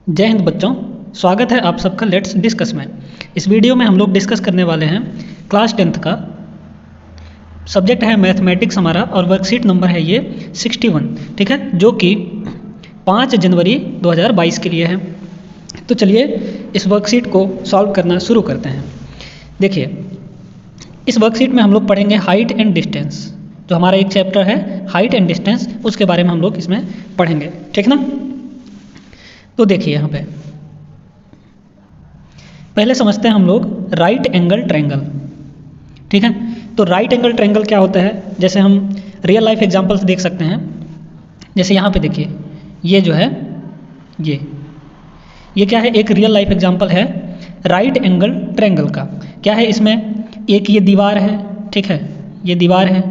जय हिंद बच्चों, स्वागत है आप सबका लेट्स डिस्कस में। इस वीडियो में हम लोग डिस्कस करने वाले हैं क्लास 10th का सब्जेक्ट है मैथमेटिक्स हमारा और वर्कशीट नंबर है ये 61, ठीक है, जो कि 5 जनवरी 2022 के लिए है। तो चलिए इस वर्कशीट को सॉल्व करना शुरू करते हैं। देखिए, इस वर्कशीट में हम लोग पढ़ेंगे हाइट एंड डिस्टेंस, जो हमारा एक चैप्टर है हाइट एंड डिस्टेंस, उसके बारे में हम लोग इसमें पढ़ेंगे, ठीक ना। तो देखिए यहाँ पे पहले समझते हैं हम लोग राइट एंगल ट्रायंगल, ठीक है। तो राइट एंगल ट्रायंगल क्या होता है, जैसे हम रियल लाइफ एग्जांपल्स देख सकते हैं। जैसे यहाँ पे देखिए, ये जो है ये क्या है, एक रियल लाइफ एग्जांपल है राइट एंगल ट्रायंगल का। क्या है इसमें, एक ये दीवार है, ठीक है, ये दीवार है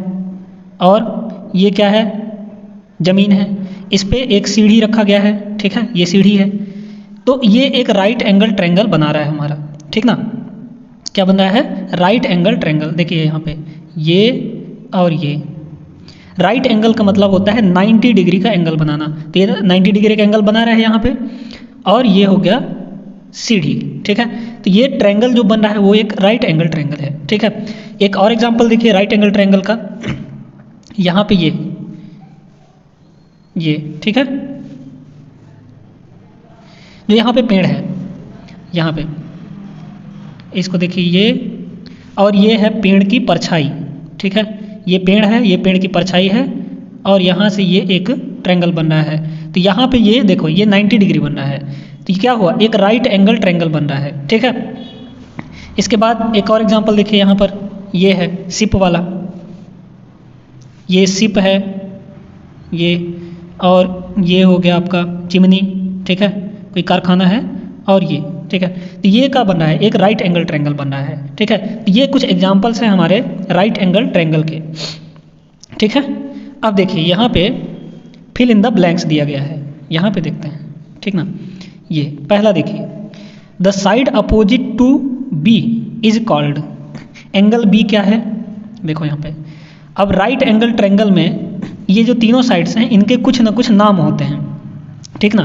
और ये क्या है, ज़मीन है। इस पे एक सीढ़ी रखा गया है, ठीक है, ये सीढ़ी है। तो ये एक राइट एंगल ट्रायंगल बना रहा है हमारा, ठीक ना। क्या बन रहा है, राइट एंगल ट्रायंगल। देखिए यहाँ पे ये और ये राइट एंगल का मतलब होता है 90 डिग्री का एंगल बनाना। तो ये 90 डिग्री का एंगल बना रहा है यहाँ पे, और ये हो गया सीढ़ी, ठीक है। तो ये ट्रायंगल जो बन रहा है वो एक राइट एंगल ट्रायंगल है, ठीक है। एक और एग्जाम्पल देखिए राइट एंगल ट्रायंगल का, यहाँ पे ये ठीक है, जो यहाँ पे पेड़ है, यहाँ पे इसको देखिए, ये और ये है पेड़ की परछाई, ठीक है। ये पेड़ है, ये पेड़ की परछाई है, और यहाँ से ये एक ट्रायंगल बन रहा है। तो यहाँ पे ये देखो, ये 90 डिग्री बन रहा है। तो ये क्या हुआ, एक राइट एंगल ट्रायंगल बन रहा है, ठीक है। इसके बाद एक और एग्जांपल देखिए, यहाँ पर ये है शिप वाला, ये शिप है ये, और ये हो गया आपका चिमनी, ठीक है, कोई कारखाना है, और ये, ठीक है। तो ये क्या बन रहा है, एक राइट एंगल ट्रायंगल बन रहा है, ठीक है। तो ये कुछ एग्जांपल्स हैं हमारे राइट एंगल ट्रायंगल के, ठीक है। अब देखिए यहाँ पे फिल इन द ब्लैंक्स दिया गया है, यहाँ पे देखते हैं, ठीक ना। ये पहला देखिए, the side opposite to B is called, angle B क्या है, देखो यहाँ पे। अब राइट एंगल ट्रायंगल में ये जो तीनों साइड्स हैं इनके कुछ ना कुछ नाम होते हैं, ठीक ना।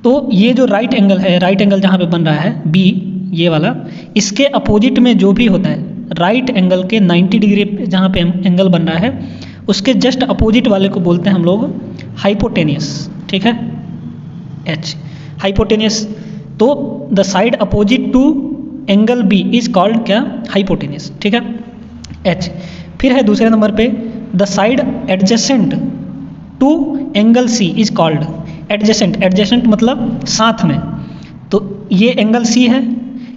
तो ये जो राइट एंगल है, राइट एंगल जहाँ पे बन रहा है बी, ये वाला, इसके अपोजिट में जो भी होता है, राइट एंगल के 90 डिग्री जहाँ पे एंगल बन रहा है उसके जस्ट अपोजिट वाले को बोलते हैं हम लोग हाइपोटेनियस, ठीक है, एच, हाइपोटेनियस। तो the side opposite to angle B is called क्या, हाइपोटेनियस, ठीक है, एच। फिर है दूसरे नंबर पे, the side adjacent to angle C is called adjacent, adjacent मतलब साथ में। तो ये एंगल सी है,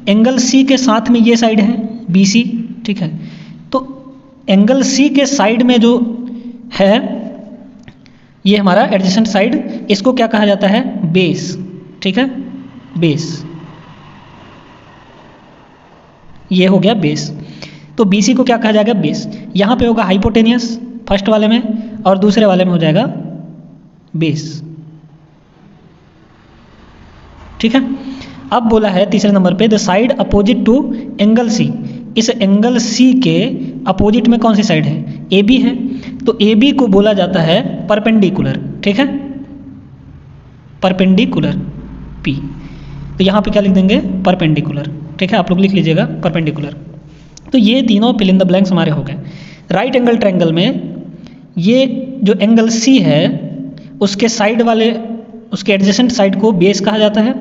एंगल सी के साथ में ये साइड है बी सी, ठीक है। तो एंगल सी के साइड में जो है ये हमारा एडजेसेंट साइड, इसको क्या कहा जाता है, बेस, ठीक है, बेस, ये हो गया बेस। तो BC को क्या कहा जाएगा, बेस। यहाँ पे होगा हाइपोटेनियस फर्स्ट वाले में, और दूसरे वाले में हो जाएगा बेस, ठीक है। अब बोला है तीसरे नंबर पे, the side opposite to angle C, इस एंगल सी के अपोजिट में कौन सी साइड है, AB है। तो AB को बोला जाता है परपेंडिकुलर, ठीक है, परपेंडिकुलर P। तो यहाँ पे क्या लिख देंगे, परपेंडिकुलर, ठीक है, आप लोग लिख लीजिएगा परपेंडिकुलर। तो ये तीनों फिल इन द ब्लैंक्स हमारे हो गए। राइट एंगल ट्रायंगल में ये जो एंगल सी है उसके साइड वाले, उसके एडजेसेंट साइड को बेस कहा जाता है,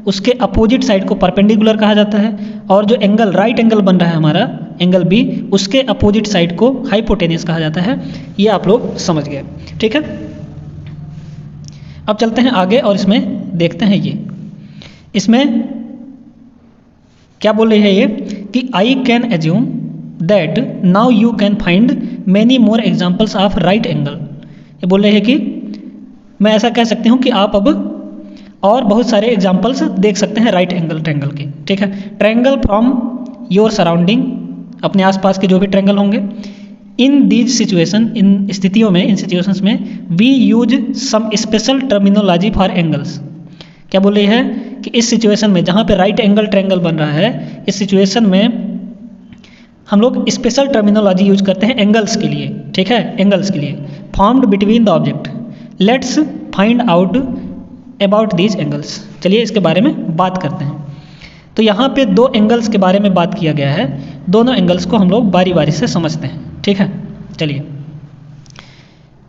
उसके अपोजिट साइड को परपेंडिकुलर कहा जाता है, और जो एंगल राइट एंगल बन रहा है हमारा एंगल बी, उसके अपोजिट साइड को हाइपोटेनियस कहा जाता है। ये आप लोग समझ गए, ठीक है। अब चलते हैं आगे और इसमें देखते हैं ये, इसमें क्या बोल रही है ये, कि I can assume that now you can find many more examples of right angle. ये बोल रहे हैं कि मैं ऐसा कह सकती हूँ कि आप अब और बहुत सारे एग्जाम्पल्स देख सकते हैं राइट एंगल ट्रायंगल के, ठीक है। ट्रायंगल फ्रॉम योर सराउंडिंग, अपने आसपास के जो भी ट्रायंगल होंगे। इन दीज सिचुएशन, इन स्थितियों में, इन सिचुएशंस में we use some special terminology for angles. क्या बोल रही है कि इस सिचुएशन में जहाँ पे राइट एंगल ट्रायंगल बन रहा है, इस सिचुएशन में हम लोग स्पेशल टर्मिनोलॉजी यूज करते हैं एंगल्स के लिए, ठीक है, एंगल्स के लिए। Formed between the object, let's find out about these angles. चलिए इसके बारे में बात करते हैं। तो यहाँ पे दो एंगल्स के बारे में बात किया गया है, दोनों एंगल्स को हम लोग बारी बारी से समझते हैं, ठीक है। चलिए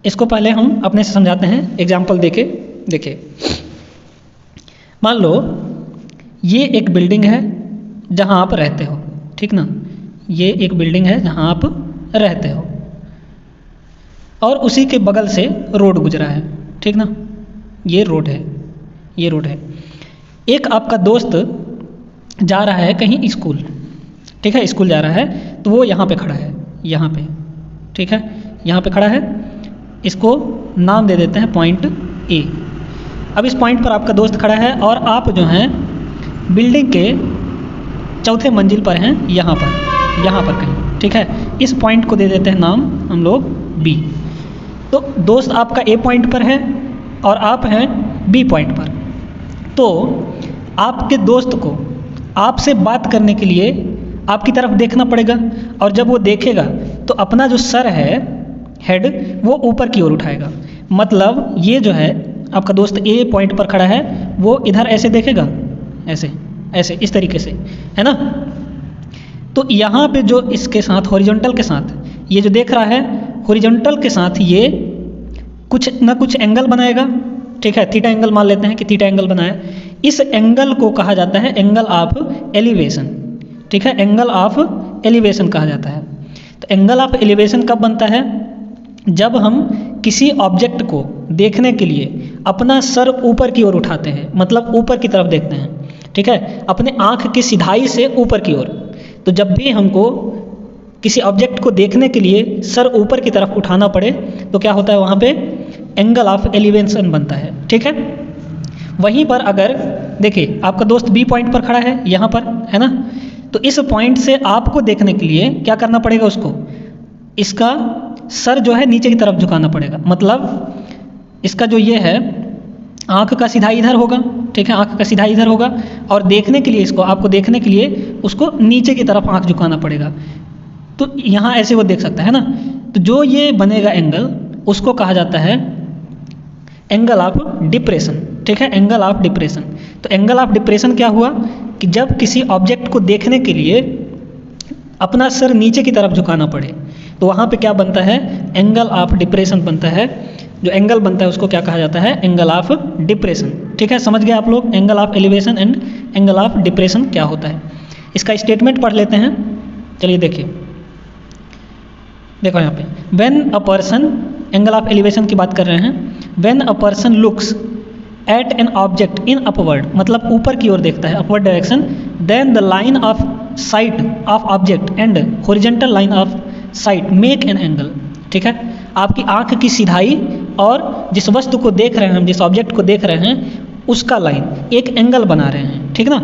इसको पहले हम अपने से समझाते हैं एग्जाम्पल देके। देखिए मान लो ये एक बिल्डिंग है जहाँ आप रहते हो, ठीक ना, ये एक बिल्डिंग है जहाँ आप रहते हो और उसी के बगल से रोड गुजरा है, ठीक ना, ये रोड है, ये रोड है। एक आपका दोस्त जा रहा है कहीं स्कूल, ठीक है, स्कूल जा रहा है, तो वो यहाँ पे खड़ा है, यहाँ पे, ठीक है, यहाँ पे खड़ा है। इसको नाम दे देते हैं पॉइंट ए। अब इस पॉइंट पर आपका दोस्त खड़ा है और आप जो हैं बिल्डिंग के चौथे मंजिल पर हैं, यहाँ पर कहीं, ठीक है। इस पॉइंट को दे देते हैं नाम हम लोग बी। तो दोस्त आपका ए पॉइंट पर है और आप हैं बी पॉइंट पर। तो आपके दोस्त को आपसे बात करने के लिए आपकी तरफ देखना पड़ेगा और जब वो देखेगा तो अपना जो सर है, हेड, वो ऊपर की ओर उठाएगा। मतलब ये जो है आपका दोस्त ए पॉइंट पर खड़ा है, वो इधर ऐसे देखेगा, ऐसे ऐसे इस तरीके से, है ना। तो यहाँ पे जो इसके साथ हॉरिजॉन्टल के साथ ये जो देख रहा है, हॉरिजॉन्टल के साथ ये कुछ ना कुछ एंगल बनाएगा, ठीक है। थीटा एंगल मान लेते हैं कि थीटा एंगल बनाया। इस एंगल को कहा जाता है एंगल ऑफ एलिवेशन, ठीक है, एंगल ऑफ एलिवेशन कहा जाता है। तो एंगल ऑफ एलिवेशन कब बनता है? जब हम किसी ऑब्जेक्ट को देखने के लिए अपना सर ऊपर की ओर उठाते हैं, मतलब ऊपर की तरफ देखते हैं, ठीक है, अपने आँख की सिधाई से ऊपर की ओर। तो जब भी हमको किसी ऑब्जेक्ट को देखने के लिए सर ऊपर की तरफ उठाना पड़े तो क्या होता है, वहाँ पे एंगल ऑफ एलिवेशन बनता है, ठीक है। वहीं पर अगर देखिए आपका दोस्त बी पॉइंट पर खड़ा है, यहाँ पर, है ना, तो इस पॉइंट से आपको देखने के लिए क्या करना पड़ेगा, उसको इसका सर जो है नीचे की तरफ झुकाना पड़ेगा। मतलब इसका जो ये है आँख का सीधा इधर होगा, ठीक है, आँख का सीधा इधर होगा और देखने के लिए इसको, आपको देखने के लिए उसको नीचे की तरफ आँख झुकाना पड़ेगा। तो यहाँ ऐसे वो देख सकता है ना। तो जो ये बनेगा एंगल, उसको कहा जाता है एंगल ऑफ डिप्रेशन, ठीक है, एंगल ऑफ डिप्रेशन। तो एंगल ऑफ डिप्रेशन क्या हुआ कि जब किसी ऑब्जेक्ट को देखने के लिए अपना सर नीचे की तरफ झुकाना पड़े तो वहाँ पे क्या बनता है, एंगल ऑफ डिप्रेशन बनता है। जो एंगल बनता है उसको क्या कहा जाता है, एंगल ऑफ डिप्रेशन, ठीक है। समझ गए आप लोग angle of elevation and angle of depression क्या होता है। इसका स्टेटमेंट पढ़ लेते हैं। चलिए देखिए, देखो यहाँ पे when a person, angle of elevation की बात कर रहे हैं। When a person looks at an object in upward, मतलब ऊपर की ओर देखता है, upward direction, then the line of sight of object and horizontal line of sight make an angle, ठीक है। आपकी आंख की सिधाई और जिस वस्तु को देख रहे हैं हम, जिस ऑब्जेक्ट को देख रहे हैं, उसका लाइन एक एंगल बना रहे हैं, ठीक ना।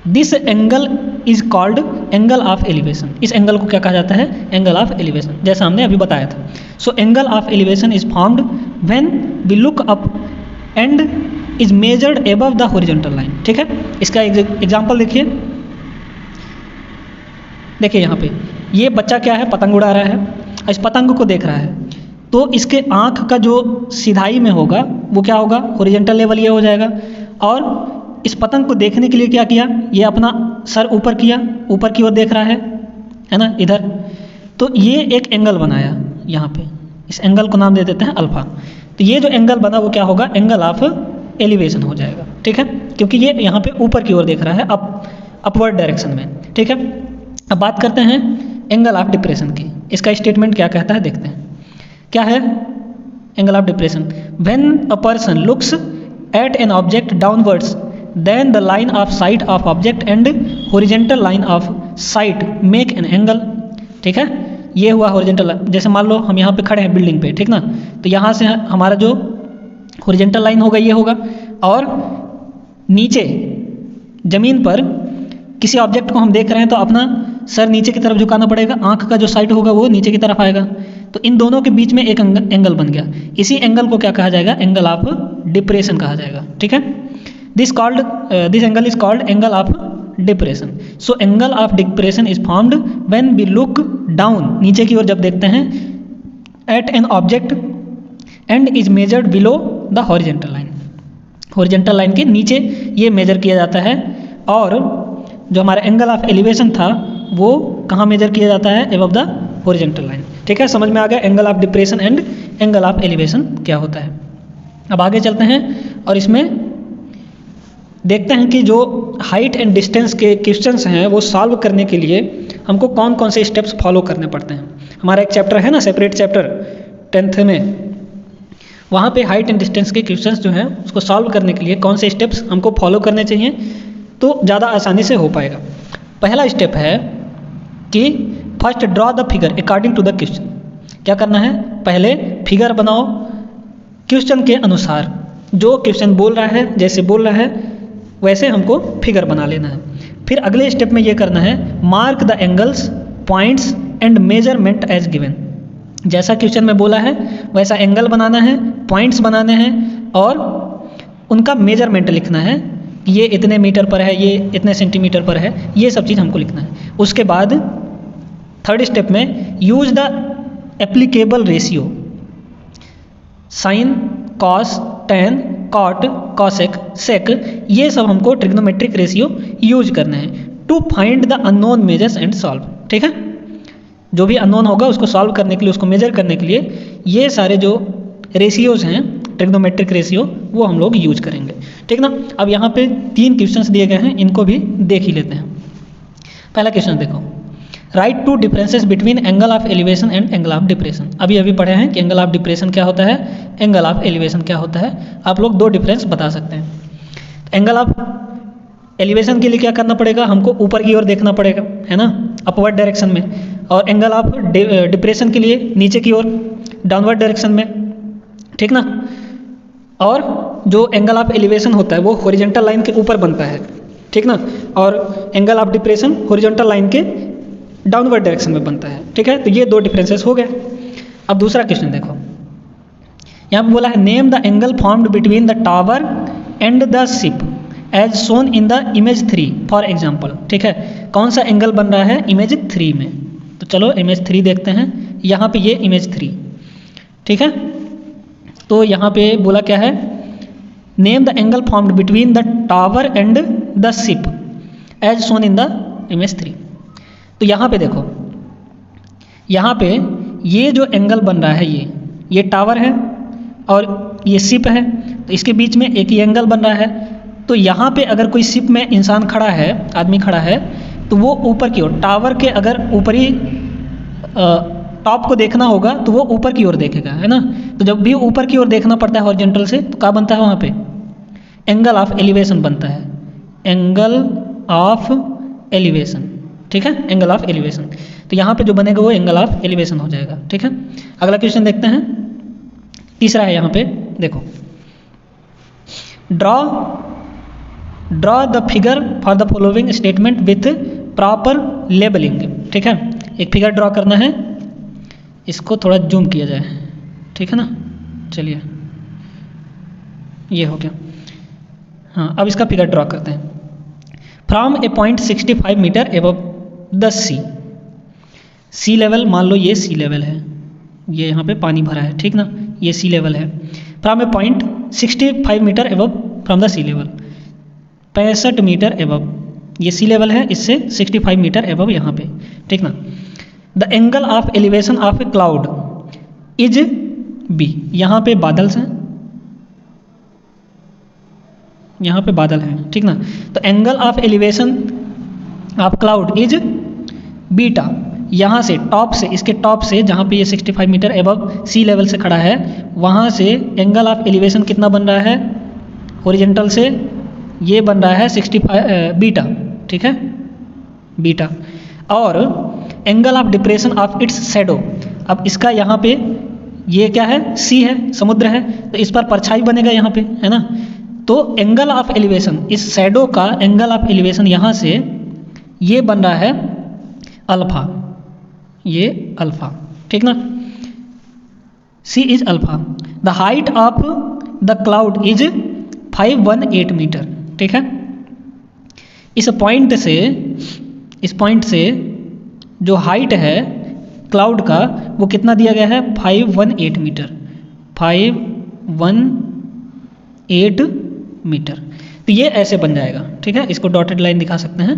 This angle is called angle of elevation. इस एंगल को क्या कहा जाता है, एंगल ऑफ एलिवेशन, जैसा हमने अभी बताया था। So angle of elevation is found when we look up and is measured above the horizontal line, ठीक है। इसका एग्जांपल देखिए, देखिए यहाँ पे ये बच्चा क्या है, पतंग उड़ा रहा है, इस पतंग को देख रहा है, तो इसके आँख का जो सिधाई में होगा वो क्या होगा, हॉरिजॉन्टल लेवल ये हो जाएगा। और इस पतंग को देखने के लिए क्या किया, ये अपना सर ऊपर किया, ऊपर की ओर देख रहा है ना, इधर। तो ये एक एंगल बनाया यहाँ पे, इस एंगल को नाम दे देते हैं अल्फा। तो ये जो एंगल बना वो क्या होगा, एंगल ऑफ एलिवेशन हो जाएगा, ठीक है, क्योंकि ये यहाँ पे ऊपर की ओर देख रहा है, अपवर्ड डायरेक्शन में, ठीक है। अब बात करते हैं एंगल ऑफ डिप्रेशन की। इसका स्टेटमेंट क्या कहता है, देखते हैं क्या है angle of depression. When a person looks at an object downwards then the line of sight of object and horizontal line of sight make an angle, ठीक है। ये हुआ हॉरिजॉन्टल, जैसे मान लो हम यहाँ पे खड़े हैं बिल्डिंग पे, ठीक ना, तो यहाँ से हमारा जो हॉरिजॉन्टल लाइन होगा ये होगा, और नीचे ज़मीन पर किसी ऑब्जेक्ट को हम देख रहे हैं तो अपना सर नीचे की तरफ झुकाना पड़ेगा, आँख का जो साइड होगा वो नीचे की तरफ आएगा। तो इन दोनों के बीच में एक एंगल बन गया। इसी एंगल को क्या कहा जाएगा, एंगल ऑफ डिप्रेशन कहा जाएगा, ठीक है। This angle is called angle of depression. So angle of depression is formed when we look down, नीचे की ओर जब देखते हैं, at an object and is measured below the horizontal line. Horizontal line के नीचे ये मेजर किया जाता है। और जो हमारा एंगल ऑफ एलिवेशन था वो कहाँ मेजर किया जाता है? Above the horizontal line. ठीक है, समझ में आ गया angle of depression and angle of elevation क्या होता है। अब आगे चलते हैं और इसमें देखते हैं कि जो हाइट एंड डिस्टेंस के क्वेश्चंस हैं वो सॉल्व करने के लिए हमको कौन कौन से स्टेप्स फॉलो करने पड़ते हैं। हमारा एक चैप्टर है ना, सेपरेट चैप्टर 10th में, वहाँ पे हाइट एंड डिस्टेंस के क्वेश्चंस जो हैं उसको सॉल्व करने के लिए कौन से स्टेप्स हमको फॉलो करने चाहिए तो ज़्यादा आसानी से हो पाएगा। पहला स्टेप है कि first draw the figure according to the question. क्या करना है? पहले फिगर बनाओ क्वेश्चन के अनुसार, जो क्वेश्चन बोल रहा है जैसे बोल रहा है वैसे हमको फिगर बना लेना है। फिर अगले स्टेप में ये करना है mark the angles points and measurement as given. जैसा क्वेश्चन में बोला है वैसा एंगल बनाना है, पॉइंट्स बनाने हैं और उनका मेजरमेंट लिखना है, ये इतने मीटर पर है, ये इतने सेंटीमीटर पर है, ये सब चीज़ हमको लिखना है। उसके बाद थर्ड स्टेप में use the applicable ratio, sine, cos, tan, cot, cosec, sec, ये सब हमको ट्रिग्नोमेट्रिक रेशियो यूज करना है to find the unknown measures and solve. ठीक है, जो भी अननोन होगा उसको सॉल्व करने के लिए, उसको मेजर करने के लिए ये सारे जो रेशियोज हैं ट्रिग्नोमेट्रिक रेशियो वो हम लोग यूज करेंगे। ठीक ना। अब यहाँ पे 3 क्वेश्चंस दिए गए हैं, इनको भी देख ही लेते हैं। पहला क्वेश्चन देखो, right 2 differences between angle of elevation and angle of depression. अभी पढ़े हैं कि एंगल ऑफ डिप्रेशन क्या होता है, एंगल ऑफ एलिवेशन क्या होता है। आप लोग 2 डिफरेंस बता सकते हैं। एंगल ऑफ एलिवेशन के लिए क्या करना पड़ेगा? हमको ऊपर की ओर देखना पड़ेगा, है ना, अपवर्ड डायरेक्शन में। और एंगल ऑफ डिप्रेशन के लिए नीचे की ओर, डाउनवर्ड डायरेक्शन में। ठीक ना। और जो एंगल ऑफ एलिवेशन होता है वो हॉरिजॉन्टल लाइन के ऊपर बनता है। ठीक ना। और angle of depression horizontal line के डाउनवर्ड डायरेक्शन में बनता है। ठीक है, तो ये 2 डिफरेंसेस हो गए। अब दूसरा क्वेश्चन देखो, यहाँ पे बोला है name the angle formed between the tower and the ship as shown in the image 3 for example. ठीक है, कौन सा एंगल बन रहा है इमेज 3 में? तो चलो इमेज 3 देखते हैं। यहाँ पे ये इमेज 3, ठीक है। तो यहाँ पे बोला क्या है, name the angle formed between the tower and the ship as shown in the image 3। तो यहाँ पे देखो, यहाँ पे ये जो एंगल बन रहा है ये टावर है और ये शिप है, तो इसके बीच में एक ही एंगल बन रहा है। तो यहाँ पे अगर कोई शिप में इंसान खड़ा है, आदमी खड़ा है, तो वो ऊपर की ओर, टावर के अगर ऊपरी टॉप को देखना होगा तो वो ऊपर की ओर देखेगा, है ना। तो जब भी ऊपर की ओर देखना पड़ता है हॉरिजॉन्टल से, तो क्या बनता है वहाँ पे? एंगल ऑफ एलिवेशन बनता है, एंगल ऑफ एलिवेशन। ठीक है, एंगल ऑफ एलिवेशन। तो यहाँ पे जो बनेगा वो एंगल ऑफ एलिवेशन हो जाएगा। ठीक है, अगला क्वेश्चन देखते हैं। तीसरा है यहाँ पे, देखो, draw the figure for the following statement with proper labelling. ठीक है, एक फिगर ड्रॉ करना है, इसको थोड़ा जूम किया जाए, ठीक है ना। चलिए, ये हो गया। हाँ, अब इसका फिगर ड्रॉ करते हैं। From a point 65 metre above the sea level, मान लो ये सी लेवल है, ये यहाँ पे पानी भरा है, ठीक ना, ये सी लेवल है। From a point 65 metre above from the sea level, 65 metre above, ये सी लेवल है, इससे 65 मीटर एबव यहाँ पे, ठीक ना। The angle of elevation of a cloud is B, यहाँ पे बादल हैं, यहाँ पे बादल हैं, ठीक ना। तो angle of elevation of cloud is beta, यहाँ से टॉप से, इसके टॉप से जहाँ पे ये 65 मीटर एबव सी लेवल से खड़ा है, वहाँ से एंगल ऑफ एलिवेशन कितना बन रहा है हॉरिजॉन्टल से? ये बन रहा है 65 बीटा, ठीक है, बीटा। और angle of depression of its shadow, अब इसका यहाँ पे ये क्या है, सी है, समुद्र है, तो इस पर परछाई बनेगा यहाँ पे, है ना। तो एंगल ऑफ एलिवेशन, इस शैडो का एंगल ऑफ एलिवेशन यहाँ से ये बन रहा है अल्फा, ये अल्फा, ठीक ना, C is alpha. The height of the cloud is 518 metre, ठीक है। इस पॉइंट से जो हाइट है क्लाउड का वो कितना दिया गया है, 518 मीटर, 518 मीटर। तो ये ऐसे बन जाएगा, ठीक है। इसको डॉटेड लाइन दिखा सकते हैं।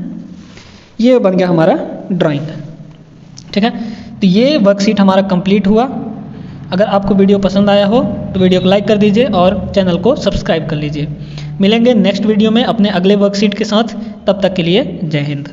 ये बन गया हमारा ड्राइंग, ठीक है। तो ये वर्कशीट हमारा कंप्लीट हुआ। अगर आपको वीडियो पसंद आया हो तो वीडियो को लाइक कर दीजिए और चैनल को सब्सक्राइब कर लीजिए। मिलेंगे नेक्स्ट वीडियो में अपने अगले वर्कशीट के साथ। तब तक के लिए जय हिंद।